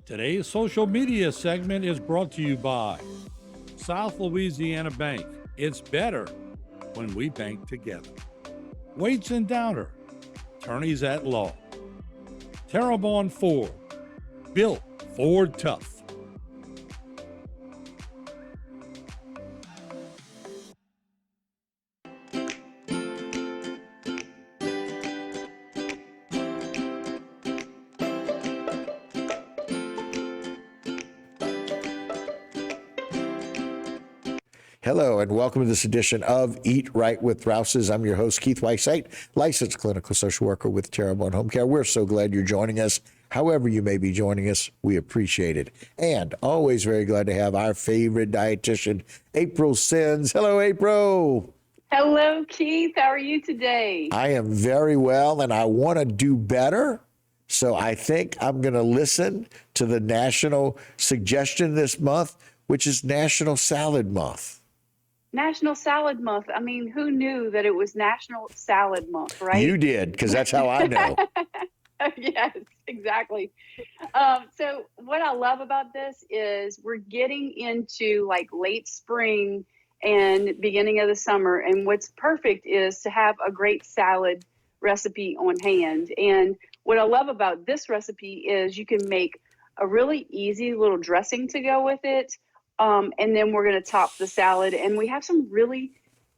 Today's social media segment is brought to you by South Louisiana Bank. It's better when we bank together. Waits and Downer, attorneys at law. Terrebonne Ford, built Ford tough. Hello and welcome to this edition of Eat Right with Rouses. I'm your host, Keith Whiteside, licensed clinical social worker with Terrebonne Home Care. We're so glad you're joining us. However you may be joining us, we appreciate it. And always very glad to have our favorite dietitian, April Sins. Hello, April. Hello, Keith. How are you today? I am very well, and I want to do better. So I think I'm going to listen to the national suggestion this month, which is National Salad Month. National Salad Month. I mean, who knew that it was National Salad Month, right? You did, because that's how I know. Yes, exactly. So what I love about this is we're getting into like late spring and beginning of the summer. And what's perfect is to have a great salad recipe on hand. And what I love about this recipe is you can make a really easy little dressing to go with it. And then we're going to top the salad. And we have some really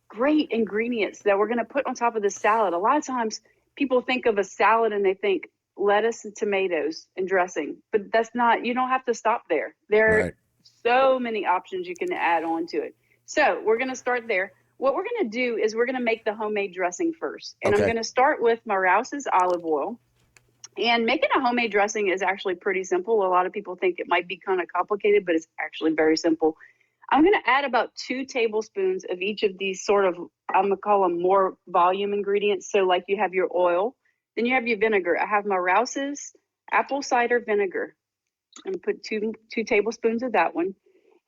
great ingredients that we're going to put on top of the salad. A lot of times people think of a salad and they think lettuce and tomatoes and dressing, but that's not, you don't have to stop there. There are so many options you can add on to it. So we're going to start there. What we're going to do is we're going to make the homemade dressing first. And I'm going to start with my Rouses olive oil. And making a homemade dressing is actually pretty simple. A lot of people think it might be kind of complicated, but it's actually very simple. I'm going to add about 2 tablespoons of each of these sort of, I'm going to call them more volume ingredients. So like you have your oil, then you have your vinegar. I have my Rouses apple cider vinegar. I'm going to put two tablespoons of that one.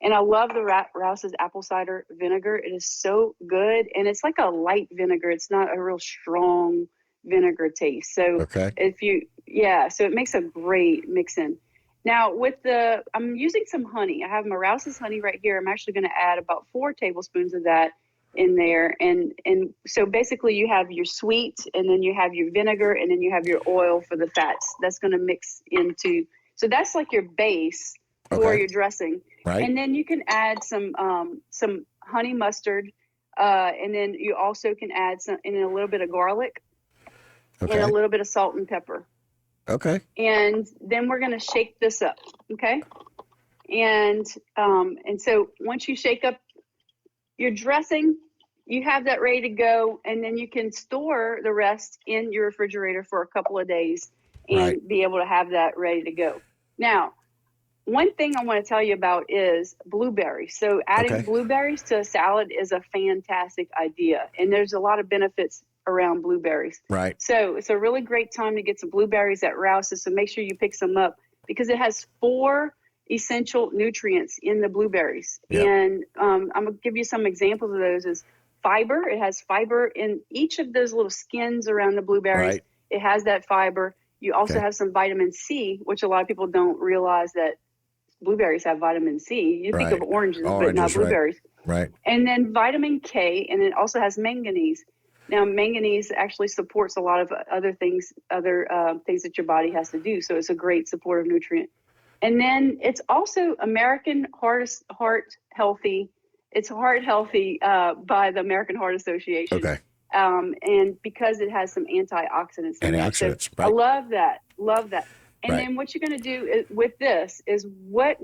And I love the Rouses apple cider vinegar. It is so good. And it's like a light vinegar. It's not a real strong vinegar taste. So so it makes a great mix in. Now I'm using some honey. I have my Rouses honey right here. I'm actually going to add about 4 tablespoons of that in there. And so basically you have your sweet, and then you have your vinegar, and then you have your oil for the fats. That's going to mix into, so that's like your base for your dressing. Right. And then you can add some honey mustard. And then you also can add a little bit of garlic. And a little bit of salt and pepper. Okay. And then we're going to shake this up. Okay. And so once you shake up your dressing, you have that ready to go. And then you can store the rest in your refrigerator for a couple of days and be able to have that ready to go. Now, one thing I want to tell you about is blueberries. So adding blueberries to a salad is a fantastic idea. And there's a lot of benefits around blueberries. Right. So it's a really great time to get some blueberries at Rouses. So make sure you pick some up because it has 4 essential nutrients in the blueberries. Yep. And I'm going to give you some examples of those is fiber. It has fiber in each of those little skins around the blueberries. Right. It has that fiber. You also have some vitamin C, which a lot of people don't realize that blueberries have vitamin C. You think of oranges, but not blueberries. Right. And then vitamin K, and it also has manganese. Now, manganese actually supports a lot of other things that your body has to do. So it's a great supportive nutrient. And then it's also American Heart Healthy. It's Heart Healthy by the American Heart Association. Okay. And because it has some antioxidants. So I love that. Love that. And then what you're going to do with this is what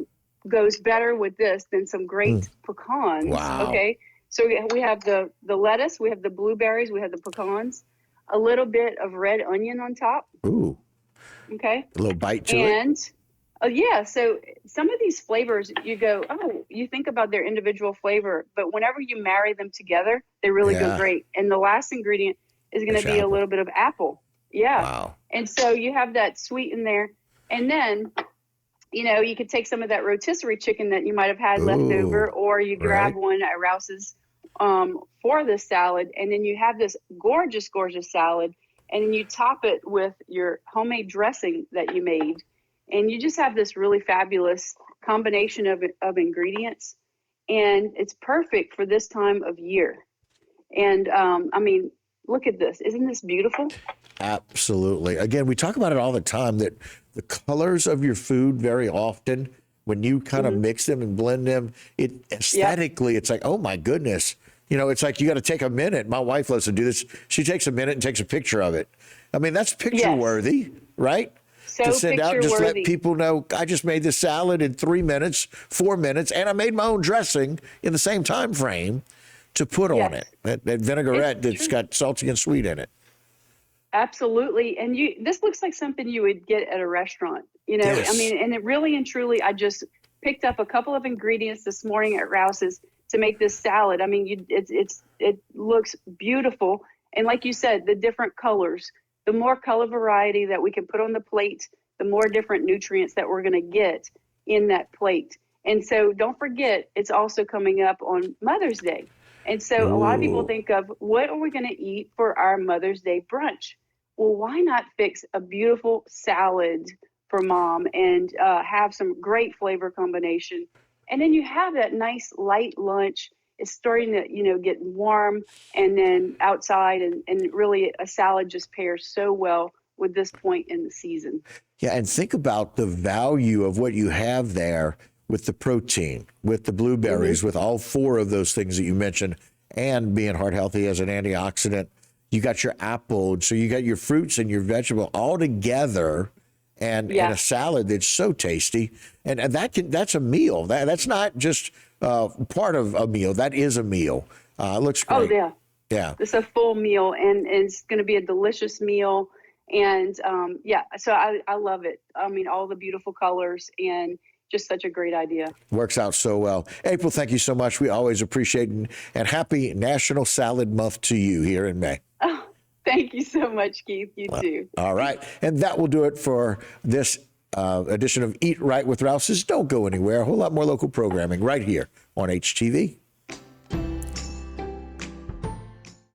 goes better with this than some great pecans. Wow. Okay. So we have the lettuce, we have the blueberries, we have the pecans, a little bit of red onion on top. Ooh. Okay. A little bite to it. And so some of these flavors, you go, you think about their individual flavor, but whenever you marry them together, they really go great. And the last ingredient is going to be a little bit of apple. Yeah. Wow. And so you have that sweet in there. And then, you could take some of that rotisserie chicken that you might have had left over, or you grab one at Rouses for this salad. And then you have this gorgeous, gorgeous salad. And then you top it with your homemade dressing that you made. and you just have this really fabulous combination of ingredients, and it's perfect for this time of year. And I mean, look at this. Isn't this beautiful? Absolutely. Again, we talk about it all the time that the colors of your food very often, when you kind of mix them and blend them, it aesthetically, it's like, oh my goodness. You know, it's like you got to take a minute. My wife loves to do this. She takes a minute and takes a picture of it. I mean, that's picture worthy, right? So to send out, just let picture-worthy. people know, I just made this salad in 3 minutes, 4 minutes, and I made my own dressing in the same time frame to put on it. That vinaigrette that's got salty and sweet in it. Absolutely. And this looks like something you would get at a restaurant, you know. Yes. I mean, and it really and truly, I just picked up a couple of ingredients this morning at Rouses to make this salad. I mean, it looks beautiful. And like you said, the different colors, the more color variety that we can put on the plate, the more different nutrients that we're going to get in that plate. And so don't forget, it's also coming up on Mother's Day. And so a lot of people think of, what are we going to eat for our Mother's Day brunch? Well, why not fix a beautiful salad for mom and have some great flavor combination? And then you have that nice light lunch. It's starting to, you know, get warm, and then outside, and really a salad just pairs so well with this point in the season. Yeah, and think about the value of what you have there with the protein, with the blueberries, with all 4 of those things that you mentioned, and being heart healthy as an antioxidant. You got your apple, so you got your fruits and your vegetable all together, and a salad that's so tasty. And that's a meal. That's not just part of a meal. That is a meal. It looks great. Oh, yeah. Yeah. It's a full meal, and it's going to be a delicious meal. And so I love it. I mean, all the beautiful colors, and just such a great idea. Works out so well. April, thank you so much. We always appreciate it. And happy National Salad Month to you here in May. Oh, thank you so much, Keith. You too. All right. And that will do it for this edition of Eat Right with Rouses. Don't go anywhere. A whole lot more local programming right here on HTV.